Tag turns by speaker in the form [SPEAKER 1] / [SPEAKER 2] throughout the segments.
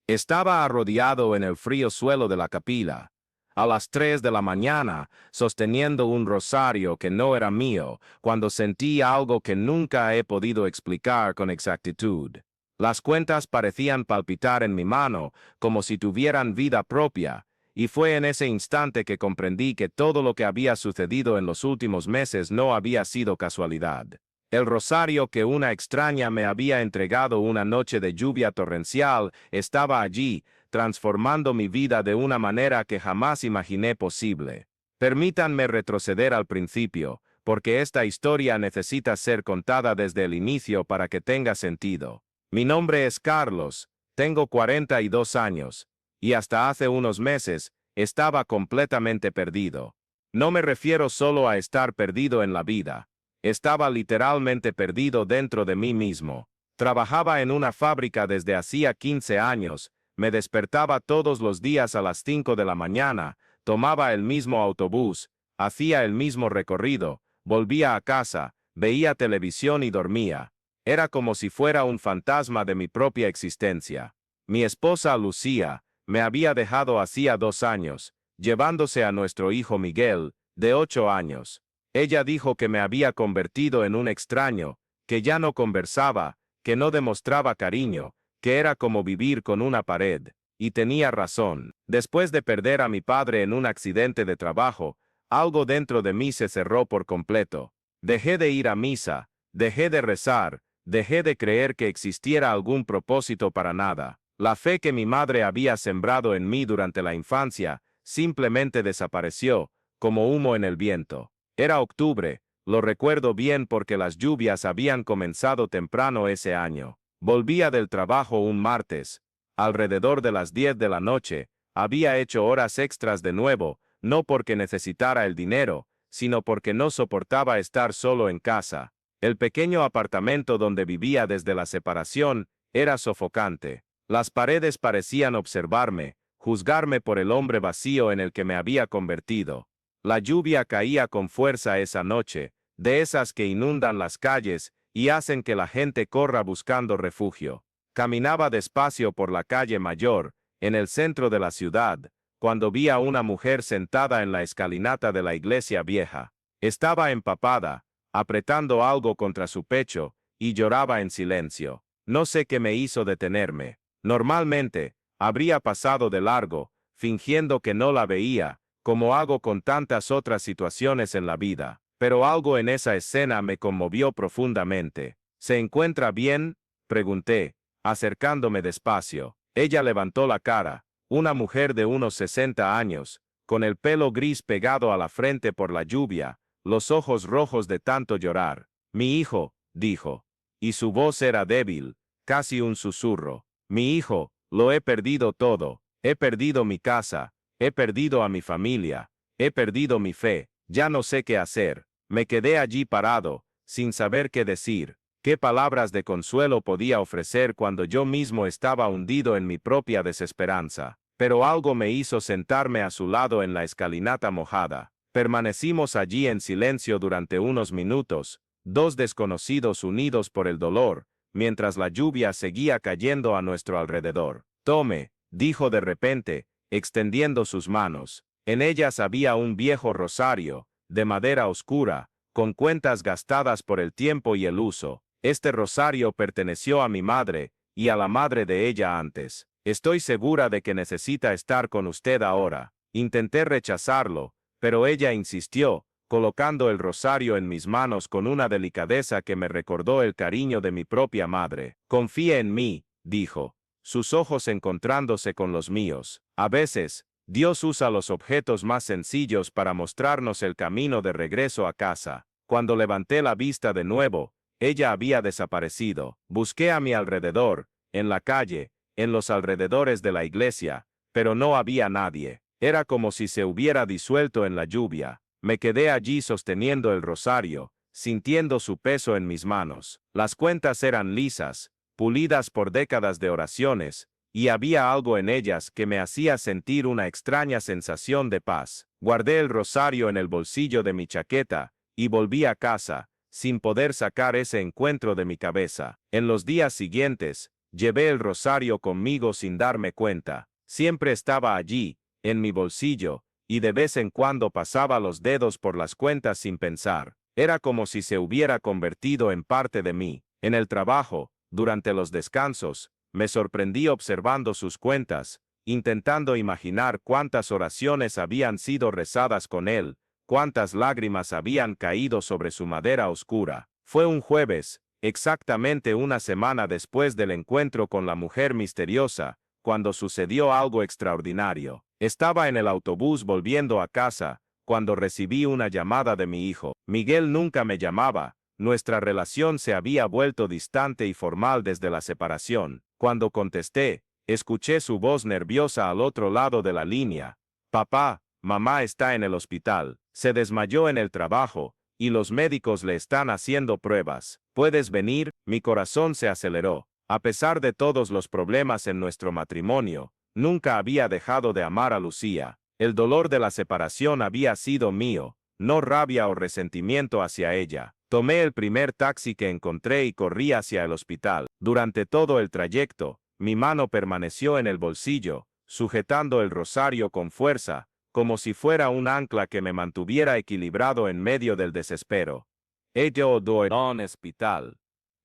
[SPEAKER 1] Estaba arrodillado en el frío suelo de la capilla, a las 3 de la mañana, sosteniendo un rosario que no era mío, cuando sentí algo que nunca he podido explicar con exactitud. Las cuentas parecían palpitar en mi mano, como si tuvieran vida propia, y fue en ese instante que comprendí que todo lo que había sucedido en los últimos meses no había sido casualidad. El rosario que una extraña me había entregado una noche de lluvia torrencial estaba allí, transformando mi vida de una manera que jamás imaginé posible. Permítanme retroceder al principio, porque esta historia necesita ser contada desde el inicio para que tenga sentido. Mi nombre es Carlos, tengo 42 años, y hasta hace unos meses estaba completamente perdido. No me refiero solo a estar perdido en la vida. Estaba literalmente perdido dentro de mí mismo. Trabajaba en una fábrica desde hacía 15 años, me despertaba todos los días a las 5 de la mañana, tomaba el mismo autobús, hacía el mismo recorrido, volvía a casa, veía televisión y dormía. Era como si fuera un fantasma de mi propia existencia. Mi esposa Lucía me había dejado hacía 2 años, llevándose a nuestro hijo Miguel, de 8 años. Ella dijo que me había convertido en un extraño, que ya no conversaba, que no demostraba cariño, que era como vivir con una pared, y tenía razón. Después de perder a mi padre en un accidente de trabajo, algo dentro de mí se cerró por completo. Dejé de ir a misa, dejé de rezar, dejé de creer que existiera algún propósito para nada. La fe que mi madre había sembrado en mí durante la infancia simplemente desapareció, como humo en el viento. Era octubre, lo recuerdo bien porque las lluvias habían comenzado temprano ese año. Volvía del trabajo un martes. Alrededor de las 10 de la noche, había hecho horas extras de nuevo, no porque necesitara el dinero, sino porque no soportaba estar solo en casa. El pequeño apartamento donde vivía desde la separación era sofocante. Las paredes parecían observarme, juzgarme por el hombre vacío en el que me había convertido. La lluvia caía con fuerza esa noche, de esas que inundan las calles y hacen que la gente corra buscando refugio. Caminaba despacio por la calle Mayor, en el centro de la ciudad, cuando vi a una mujer sentada en la escalinata de la iglesia vieja. Estaba empapada, apretando algo contra su pecho, y lloraba en silencio. No sé qué me hizo detenerme. Normalmente, habría pasado de largo, fingiendo que no la veía, como hago con tantas otras situaciones en la vida, pero algo en esa escena me conmovió profundamente. ¿Se encuentra bien?, pregunté, acercándome despacio. Ella levantó la cara, una mujer de unos 60 años, con el pelo gris pegado a la frente por la lluvia, los ojos rojos de tanto llorar. Mi hijo, dijo, y su voz era débil, casi un susurro. Mi hijo, lo he perdido todo, he perdido mi casa, he perdido a mi familia, he perdido mi fe, ya no sé qué hacer. Me quedé allí parado, sin saber qué decir, qué palabras de consuelo podía ofrecer cuando yo mismo estaba hundido en mi propia desesperanza. Pero algo me hizo sentarme a su lado en la escalinata mojada. Permanecimos allí en silencio durante unos minutos, dos desconocidos unidos por el dolor, mientras la lluvia seguía cayendo a nuestro alrededor. Tome, dijo de repente, extendiendo sus manos. En ellas había un viejo rosario, de madera oscura, con cuentas gastadas por el tiempo y el uso. Este rosario perteneció a mi madre, y a la madre de ella antes. Estoy segura de que necesita estar con usted ahora. Intenté rechazarlo, pero ella insistió, colocando el rosario en mis manos con una delicadeza que me recordó el cariño de mi propia madre. Confíe en mí, dijo, sus ojos encontrándose con los míos. A veces, Dios usa los objetos más sencillos para mostrarnos el camino de regreso a casa. Cuando levanté la vista de nuevo, ella había desaparecido. Busqué a mi alrededor, en la calle, en los alrededores de la iglesia, pero no había nadie. Era como si se hubiera disuelto en la lluvia. Me quedé allí sosteniendo el rosario, sintiendo su peso en mis manos. Las cuentas eran lisas, pulidas por décadas de oraciones, y había algo en ellas que me hacía sentir una extraña sensación de paz. Guardé el rosario en el bolsillo de mi chaqueta, y volví a casa, sin poder sacar ese encuentro de mi cabeza. En los días siguientes, Llevé el rosario conmigo sin darme cuenta. Siempre estaba allí, en mi bolsillo, y de vez en cuando pasaba los dedos por las cuentas sin pensar. Era como si se hubiera convertido en parte de mí. En el trabajo, durante los descansos, me sorprendí observando sus cuentas, intentando imaginar cuántas oraciones habían sido rezadas con él, cuántas lágrimas habían caído sobre su madera oscura. Fue un jueves, exactamente una semana después del encuentro con la mujer misteriosa, cuando sucedió algo extraordinario. Estaba en el autobús volviendo a casa, cuando recibí una llamada de mi hijo. Miguel nunca me llamaba, nuestra relación se había vuelto distante y formal desde la separación. Cuando contesté, escuché su voz nerviosa al otro lado de la línea. Papá, mamá está en el hospital, se desmayó en el trabajo, y los médicos le están haciendo pruebas. ¿Puedes venir? Mi corazón se aceleró. A pesar de todos los problemas en nuestro matrimonio, nunca había dejado de amar a Lucía. El dolor de la separación había sido mío, no rabia o resentimiento hacia ella. Tomé el primer taxi que encontré y corrí hacia el hospital. Durante todo el trayecto, mi mano permaneció en el bolsillo, sujetando el rosario con fuerza, como si fuera un ancla que me mantuviera equilibrado en medio del desespero. Ello do en hospital.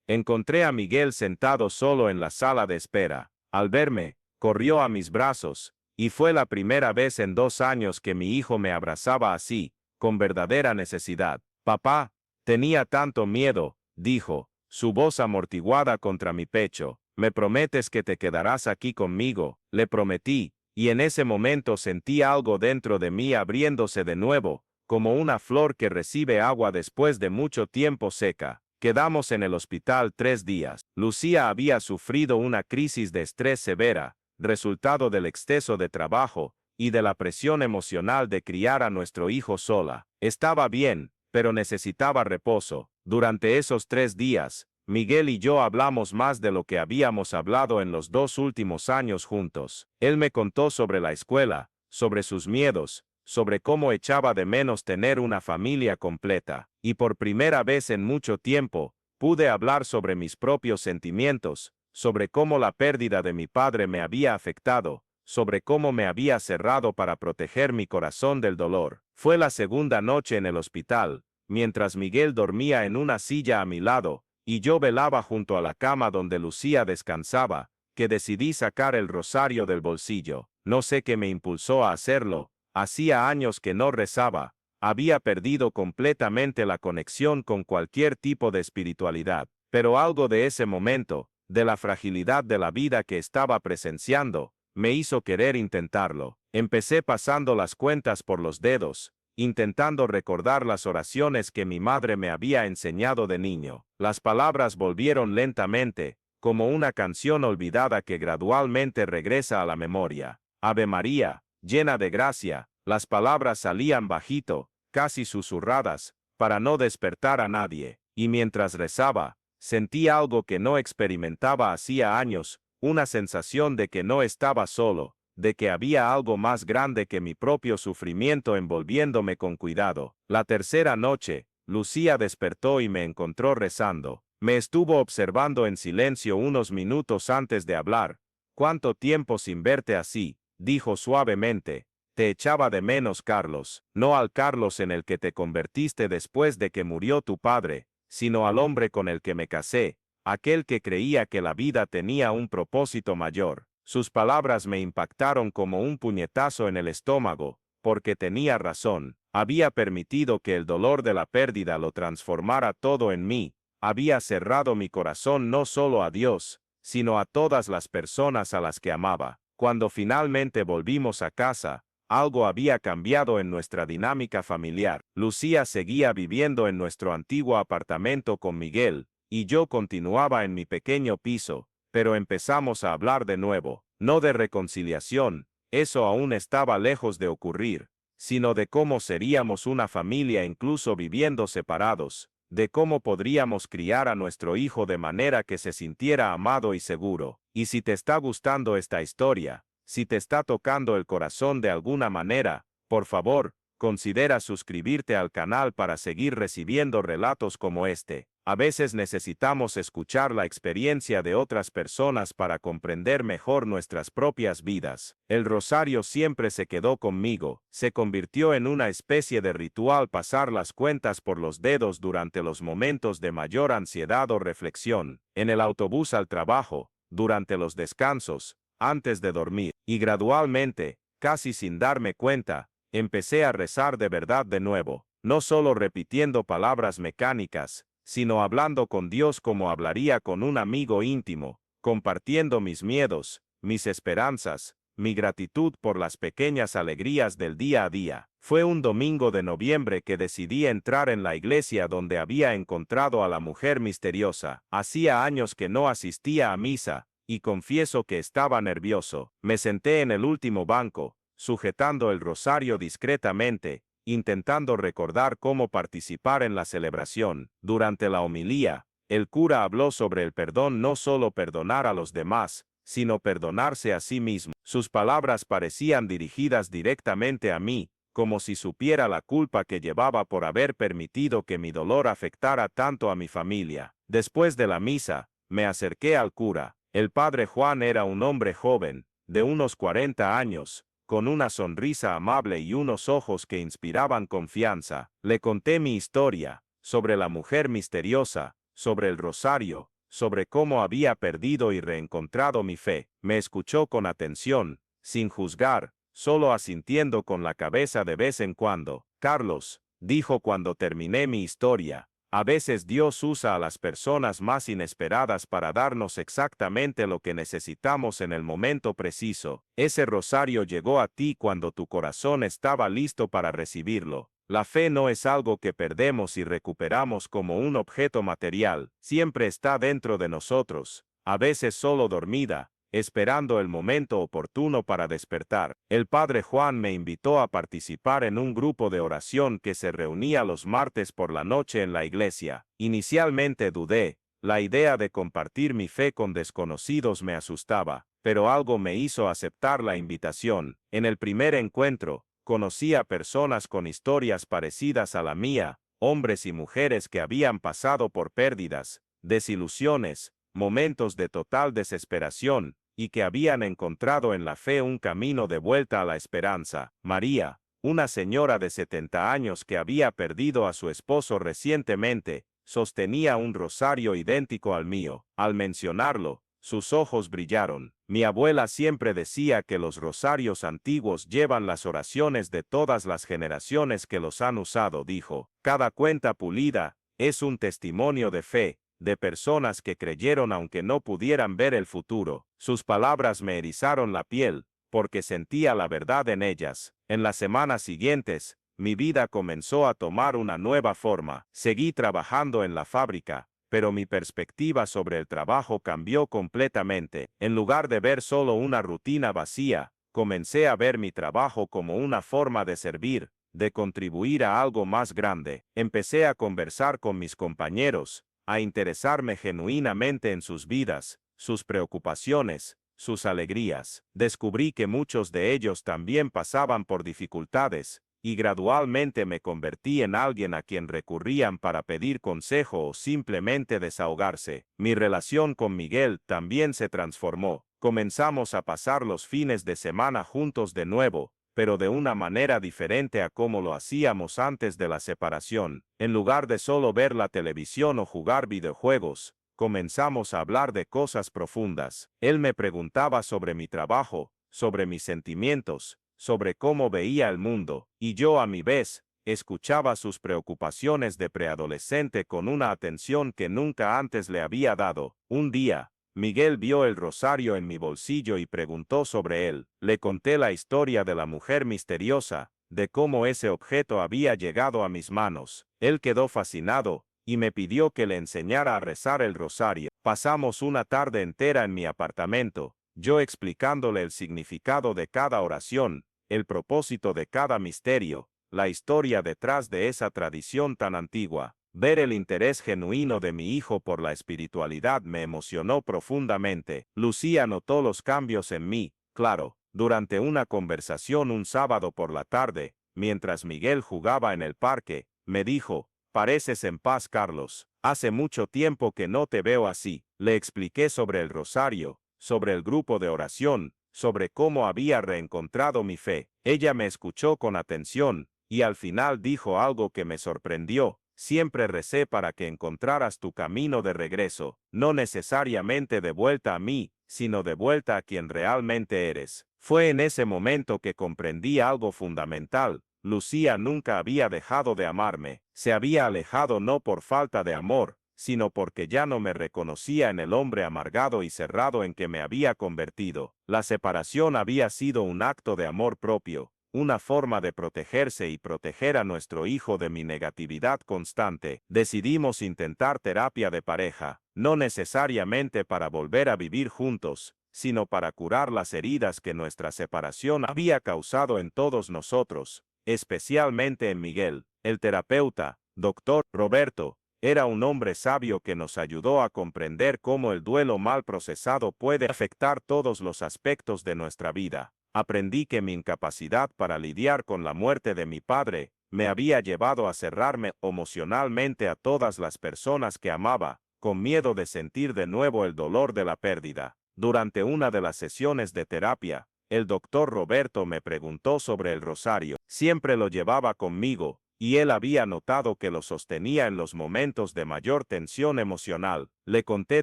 [SPEAKER 1] Encontré a Miguel sentado solo en la sala de espera. Al verme, corrió a mis brazos, y fue la primera vez en 2 años que mi hijo me abrazaba así, con verdadera necesidad. Papá, tenía tanto miedo, dijo, su voz amortiguada contra mi pecho. ¿Me prometes que te quedarás aquí conmigo? Le prometí, y en ese momento sentí algo dentro de mí abriéndose de nuevo, como una flor que recibe agua después de mucho tiempo seca. Quedamos en el hospital 3 días. Lucía había sufrido una crisis de estrés severa, resultado del exceso de trabajo y de la presión emocional de criar a nuestro hijo sola. Estaba bien, pero necesitaba reposo. Durante esos 3 días, Miguel y yo hablamos más de lo que habíamos hablado en los 2 últimos años juntos. Él me contó sobre la escuela, sobre sus miedos, sobre cómo echaba de menos tener una familia completa, y por primera vez en mucho tiempo, pude hablar sobre mis propios sentimientos, sobre cómo la pérdida de mi padre me había afectado, sobre cómo me había cerrado para proteger mi corazón del dolor. Fue la segunda noche en el hospital, mientras Miguel dormía en una silla a mi lado, y yo velaba junto a la cama donde Lucía descansaba, que decidí sacar el rosario del bolsillo. No sé qué me impulsó a hacerlo. Hacía años que no rezaba, había perdido completamente la conexión con cualquier tipo de espiritualidad, pero algo de ese momento, de la fragilidad de la vida que estaba presenciando, me hizo querer intentarlo. Empecé pasando las cuentas por los dedos, intentando recordar las oraciones que mi madre me había enseñado de niño. Las palabras volvieron lentamente, como una canción olvidada que gradualmente regresa a la memoria. Ave María, llena de gracia. Las palabras salían bajito, casi susurradas, para no despertar a nadie, y mientras rezaba, sentí algo que no experimentaba hacía años, una sensación de que no estaba solo, de que había algo más grande que mi propio sufrimiento envolviéndome con cuidado. La tercera noche, Lucía despertó y me encontró rezando. Me estuvo observando en silencio unos minutos antes de hablar. «¿Cuánto tiempo sin verte así?», dijo suavemente. «Te echaba de menos, Carlos, no al Carlos en el que te convertiste después de que murió tu padre, sino al hombre con el que me casé, aquel que creía que la vida tenía un propósito mayor». Sus palabras me impactaron como un puñetazo en el estómago, porque tenía razón. Había permitido que el dolor de la pérdida lo transformara todo en mí. Había cerrado mi corazón no solo a Dios, sino a todas las personas a las que amaba. Cuando finalmente volvimos a casa, algo había cambiado en nuestra dinámica familiar. Lucía seguía viviendo en nuestro antiguo apartamento con Miguel, y yo continuaba en mi pequeño piso, pero empezamos a hablar de nuevo, no de reconciliación, eso aún estaba lejos de ocurrir, sino de cómo seríamos una familia incluso viviendo separados, de cómo podríamos criar a nuestro hijo de manera que se sintiera amado y seguro. Y si te está gustando esta historia, si te está tocando el corazón de alguna manera, por favor, considera suscribirte al canal para seguir recibiendo relatos como este. A veces necesitamos escuchar la experiencia de otras personas para comprender mejor nuestras propias vidas. El rosario siempre se quedó conmigo. Se convirtió en una especie de ritual pasar las cuentas por los dedos durante los momentos de mayor ansiedad o reflexión, en el autobús al trabajo, durante los descansos, antes de dormir, y gradualmente, casi sin darme cuenta, empecé a rezar de verdad de nuevo, no solo repitiendo palabras mecánicas, sino hablando con Dios como hablaría con un amigo íntimo, compartiendo mis miedos, mis esperanzas, mi gratitud por las pequeñas alegrías del día a día. Fue un domingo de noviembre que decidí entrar en la iglesia donde había encontrado a la mujer misteriosa. Hacía años que no asistía a misa, y confieso que estaba nervioso. Me senté en el último banco, sujetando el rosario discretamente, intentando recordar cómo participar en la celebración. Durante la homilía, el cura habló sobre el perdón, no solo perdonar a los demás, sino perdonarse a sí mismo. Sus palabras parecían dirigidas directamente a mí, como si supiera la culpa que llevaba por haber permitido que mi dolor afectara tanto a mi familia. Después de la misa, me acerqué al cura. El padre Juan era un hombre joven, de unos 40 años, con una sonrisa amable y unos ojos que inspiraban confianza. Le conté mi historia, sobre la mujer misteriosa, sobre el rosario, sobre cómo había perdido y reencontrado mi fe. Me escuchó con atención, sin juzgar, solo asintiendo con la cabeza de vez en cuando. Carlos, dijo cuando terminé mi historia, a veces Dios usa a las personas más inesperadas para darnos exactamente lo que necesitamos en el momento preciso. Ese rosario llegó a ti cuando tu corazón estaba listo para recibirlo. La fe no es algo que perdemos y recuperamos como un objeto material. Siempre está dentro de nosotros, a veces solo dormida, esperando el momento oportuno para despertar. El padre Juan me invitó a participar en un grupo de oración que se reunía los martes por la noche en la iglesia. Inicialmente dudé, la idea de compartir mi fe con desconocidos me asustaba, pero algo me hizo aceptar la invitación. En el primer encuentro, conocí a personas con historias parecidas a la mía, hombres y mujeres que habían pasado por pérdidas, desilusiones, momentos de total desesperación, y que habían encontrado en la fe un camino de vuelta a la esperanza. María, una señora de 70 años que había perdido a su esposo recientemente, sostenía un rosario idéntico al mío. Al mencionarlo, sus ojos brillaron. Mi abuela siempre decía que los rosarios antiguos llevan las oraciones de todas las generaciones que los han usado, dijo. Cada cuenta pulida es un testimonio de fe, de personas que creyeron aunque no pudieran ver el futuro. Sus palabras me erizaron la piel, porque sentía la verdad en ellas. En las semanas siguientes, mi vida comenzó a tomar una nueva forma. Seguí trabajando en la fábrica, pero mi perspectiva sobre el trabajo cambió completamente. En lugar de ver solo una rutina vacía, comencé a ver mi trabajo como una forma de servir, de contribuir a algo más grande. Empecé a conversar con mis compañeros, a interesarme genuinamente en sus vidas, sus preocupaciones, sus alegrías. Descubrí que muchos de ellos también pasaban por dificultades, y gradualmente me convertí en alguien a quien recurrían para pedir consejo o simplemente desahogarse. Mi relación con Miguel también se transformó. Comenzamos a pasar los fines de semana juntos de nuevo, pero de una manera diferente a como lo hacíamos antes de la separación. En lugar de solo ver la televisión o jugar videojuegos, comenzamos a hablar de cosas profundas. Él me preguntaba sobre mi trabajo, sobre mis sentimientos, sobre cómo veía el mundo, y yo a mi vez, escuchaba sus preocupaciones de preadolescente con una atención que nunca antes le había dado. Un día, Miguel vio el rosario en mi bolsillo y preguntó sobre él. Le conté la historia de la mujer misteriosa, de cómo ese objeto había llegado a mis manos. Él quedó fascinado, y me pidió que le enseñara a rezar el rosario. Pasamos una tarde entera en mi apartamento, yo explicándole el significado de cada oración, el propósito de cada misterio, la historia detrás de esa tradición tan antigua. Ver el interés genuino de mi hijo por la espiritualidad me emocionó profundamente. Lucía notó los cambios en mí, claro, durante una conversación un sábado por la tarde, mientras Miguel jugaba en el parque, me dijo: «Pareces en paz, Carlos».
[SPEAKER 2] Hace mucho tiempo que no te veo así. Le expliqué sobre el rosario, sobre el grupo de oración, sobre cómo había reencontrado mi fe. Ella me escuchó con atención, y al final dijo algo que me sorprendió. Siempre recé para que encontraras tu camino de regreso, no necesariamente de vuelta a mí, sino de vuelta a quien realmente eres. Fue en ese momento que comprendí algo fundamental. Lucía nunca había dejado de amarme, se había alejado no por falta de amor, sino porque ya no me reconocía en el hombre amargado y cerrado en que me había convertido. La separación había sido un acto de amor propio, una forma de protegerse y proteger a nuestro hijo de mi negatividad constante. Decidimos intentar terapia de pareja, no necesariamente para volver a vivir juntos, sino para curar las heridas que nuestra separación había causado en todos nosotros, especialmente en Miguel. El terapeuta, Dr. Roberto, era un hombre sabio que nos ayudó a comprender cómo el duelo mal procesado puede afectar todos los aspectos de nuestra vida. Aprendí que mi incapacidad para lidiar con la muerte de mi padre me había llevado a cerrarme emocionalmente a todas las personas que amaba, con miedo de sentir de nuevo el dolor de la pérdida. Durante una de las sesiones de terapia, el doctor Roberto me preguntó sobre el rosario. Siempre lo llevaba conmigo, y él había notado que lo sostenía en los momentos de mayor tensión emocional. Le conté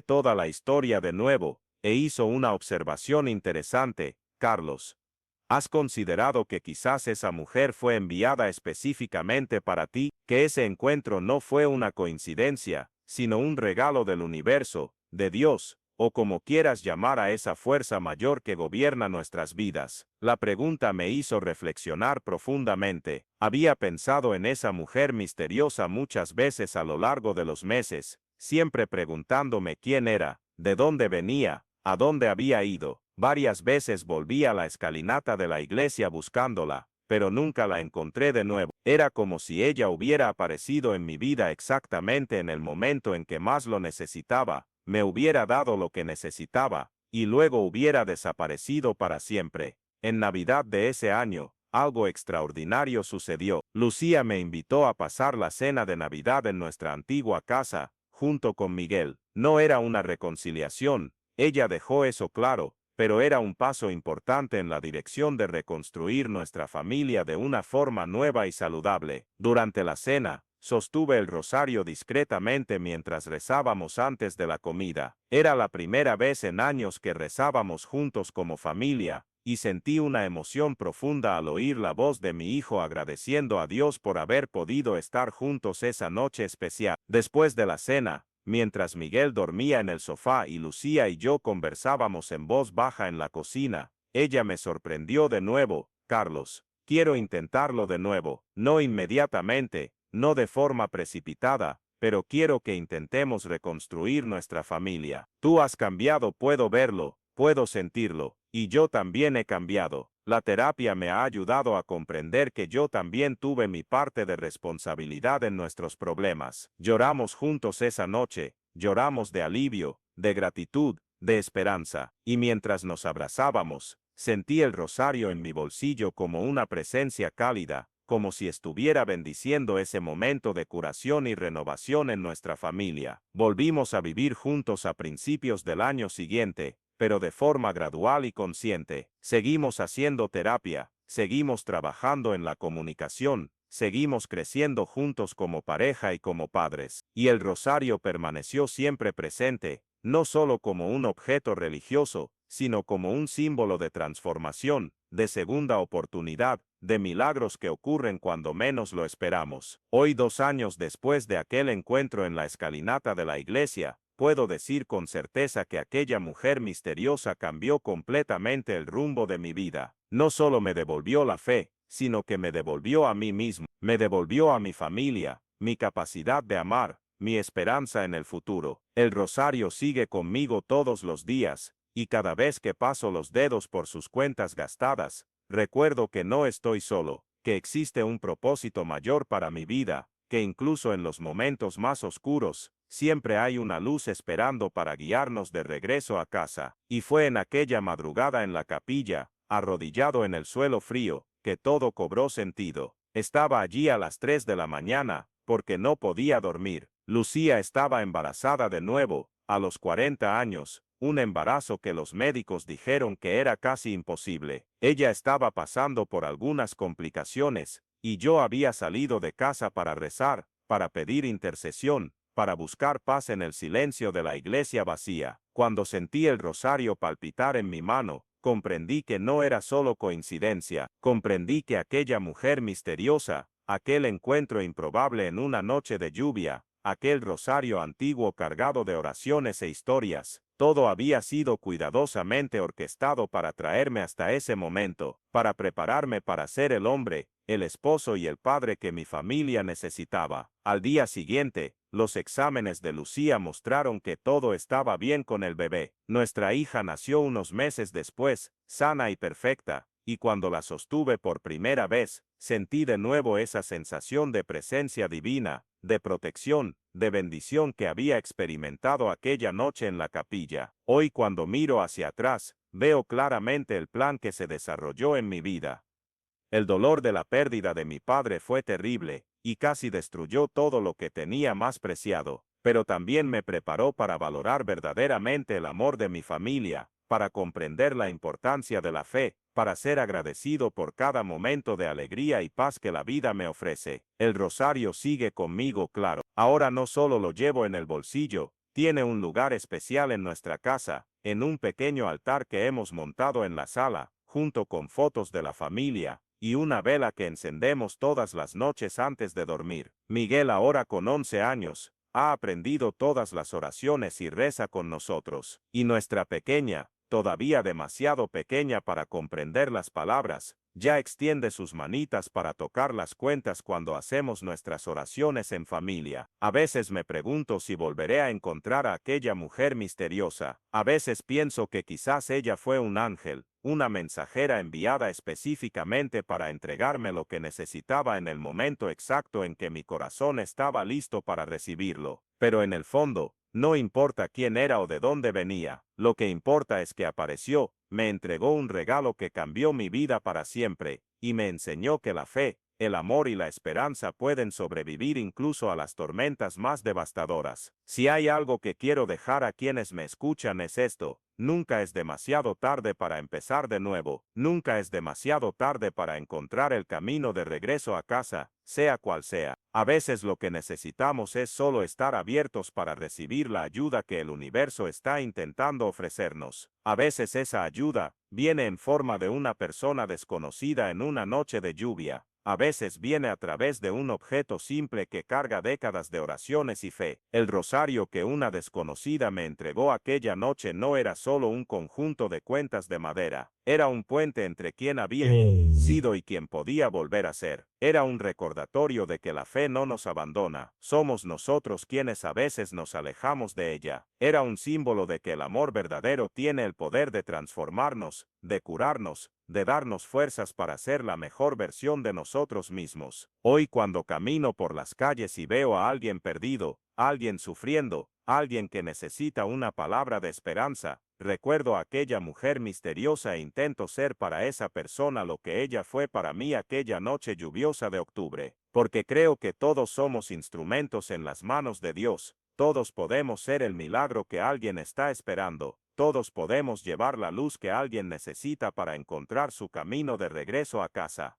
[SPEAKER 2] toda la historia de nuevo, e hizo una observación interesante. Carlos, ¿has considerado que quizás esa mujer fue enviada específicamente para ti, que ese encuentro no fue una coincidencia, sino un regalo del universo, de Dios, o como quieras llamar a esa fuerza mayor que gobierna nuestras vidas? La pregunta me hizo reflexionar profundamente. Había pensado en esa mujer misteriosa muchas veces a lo largo de los meses, siempre preguntándome quién era, de dónde venía, a dónde había ido. Varias veces volví a la escalinata de la iglesia buscándola, pero nunca la encontré de nuevo. Era como si ella hubiera aparecido en mi vida exactamente en el momento en que más lo necesitaba, me hubiera dado lo que necesitaba, y luego hubiera desaparecido para siempre. En Navidad de ese año, algo extraordinario sucedió. Lucía me invitó a pasar la cena de Navidad en nuestra antigua casa, junto con Miguel. No era una reconciliación, ella dejó eso claro, pero era un paso importante en la dirección de reconstruir nuestra familia de una forma nueva y saludable. Durante la cena, sostuve el rosario discretamente mientras rezábamos antes de la comida. Era la primera vez en años que rezábamos juntos como familia, y sentí una emoción profunda al oír la voz de mi hijo agradeciendo a Dios por haber podido estar juntos esa noche especial. Después de la cena, mientras Miguel dormía en el sofá y Lucía y yo conversábamos en voz baja en la cocina, ella me sorprendió de nuevo. Carlos, quiero intentarlo de nuevo, no inmediatamente, no de forma precipitada, pero quiero que intentemos reconstruir nuestra familia. Tú has cambiado, puedo verlo, puedo sentirlo, y yo también he cambiado. La terapia me ha ayudado a comprender que yo también tuve mi parte de responsabilidad en nuestros problemas. Lloramos juntos esa noche, lloramos de alivio, de gratitud, de esperanza, y mientras nos abrazábamos, sentí el rosario en mi bolsillo como una presencia cálida, como si estuviera bendiciendo ese momento de curación y renovación en nuestra familia. Volvimos a vivir juntos a principios del año siguiente, pero de forma gradual y consciente. Seguimos haciendo terapia, seguimos trabajando en la comunicación, seguimos creciendo juntos como pareja y como padres. Y el rosario permaneció siempre presente, no solo como un objeto religioso, sino como un símbolo de transformación, de segunda oportunidad, de milagros que ocurren cuando menos lo esperamos. Hoy, 2 años después de aquel encuentro en la escalinata de la iglesia, puedo decir con certeza que aquella mujer misteriosa cambió completamente el rumbo de mi vida. No solo me devolvió la fe, sino que me devolvió a mí mismo, me devolvió a mi familia, mi capacidad de amar, mi esperanza en el futuro. El rosario sigue conmigo todos los días, y cada vez que paso los dedos por sus cuentas gastadas, recuerdo que no estoy solo, que existe un propósito mayor para mi vida, que incluso en los momentos más oscuros, siempre hay una luz esperando para guiarnos de regreso a casa. Y fue en aquella madrugada en la capilla, arrodillado en el suelo frío, que todo cobró sentido. Estaba allí a las 3 de la mañana, porque no podía dormir. Lucía estaba embarazada de nuevo, a los 40 años, un embarazo que los médicos dijeron que era casi imposible. Ella estaba pasando por algunas complicaciones, y yo había salido de casa para rezar, para pedir intercesión, para buscar paz en el silencio de la iglesia vacía. Cuando sentí el rosario palpitar en mi mano, comprendí que no era solo coincidencia, comprendí que aquella mujer misteriosa, aquel encuentro improbable en una noche de lluvia, aquel rosario antiguo cargado de oraciones e historias, todo había sido cuidadosamente orquestado para traerme hasta ese momento, para prepararme para ser el hombre, el esposo y el padre que mi familia necesitaba. Al día siguiente, los exámenes de Lucía mostraron que todo estaba bien con el bebé. Nuestra hija nació unos meses después, sana y perfecta, y cuando la sostuve por primera vez, sentí de nuevo esa sensación de presencia divina, de protección, de bendición que había experimentado aquella noche en la capilla. Hoy cuando miro hacia atrás, veo claramente el plan que se desarrolló en mi vida. El dolor de la pérdida de mi padre fue terrible, y casi destruyó todo lo que tenía más preciado, pero también me preparó para valorar verdaderamente el amor de mi familia, para comprender la importancia de la fe, para ser agradecido por cada momento de alegría y paz que la vida me ofrece. El rosario sigue conmigo, claro. Ahora no solo lo llevo en el bolsillo, tiene un lugar especial en nuestra casa, en un pequeño altar que hemos montado en la sala, junto con fotos de la familia, y una vela que encendemos todas las noches antes de dormir. Miguel, ahora con 11 años, ha aprendido todas las oraciones y reza con nosotros. Y nuestra pequeña, todavía demasiado pequeña para comprender las palabras, ya extiende sus manitas para tocar las cuentas cuando hacemos nuestras oraciones en familia. A veces me pregunto si volveré a encontrar a aquella mujer misteriosa. A veces pienso que quizás ella fue un ángel, una mensajera enviada específicamente para entregarme lo que necesitaba en el momento exacto en que mi corazón estaba listo para recibirlo. Pero en el fondo, no importa quién era o de dónde venía, lo que importa es que apareció, me entregó un regalo que cambió mi vida para siempre, y me enseñó que la fe, el amor y la esperanza pueden sobrevivir incluso a las tormentas más devastadoras. Si hay algo que quiero dejar a quienes me escuchan es esto: nunca es demasiado tarde para empezar de nuevo, nunca es demasiado tarde para encontrar el camino de regreso a casa, sea cual sea. A veces lo que necesitamos es solo estar abiertos para recibir la ayuda que el universo está intentando ofrecernos. A veces esa ayuda viene en forma de una persona desconocida en una noche de lluvia. A veces viene a través de un objeto simple que carga décadas de oraciones y fe. El rosario que una desconocida me entregó aquella noche no era solo un conjunto de cuentas de madera. Era un puente entre quien había sido y quien podía volver a ser. Era un recordatorio de que la fe no nos abandona. Somos nosotros quienes a veces nos alejamos de ella. Era un símbolo de que el amor verdadero tiene el poder de transformarnos, de curarnos, de darnos fuerzas para ser la mejor versión de nosotros mismos. Hoy cuando camino por las calles y veo a alguien perdido, alguien sufriendo, alguien que necesita una palabra de esperanza, recuerdo a aquella mujer misteriosa e intento ser para esa persona lo que ella fue para mí aquella noche lluviosa de octubre. Porque creo que todos somos instrumentos en las manos de Dios, todos podemos ser el milagro que alguien está esperando. Todos podemos llevar la luz que alguien necesita para encontrar su camino de regreso a casa.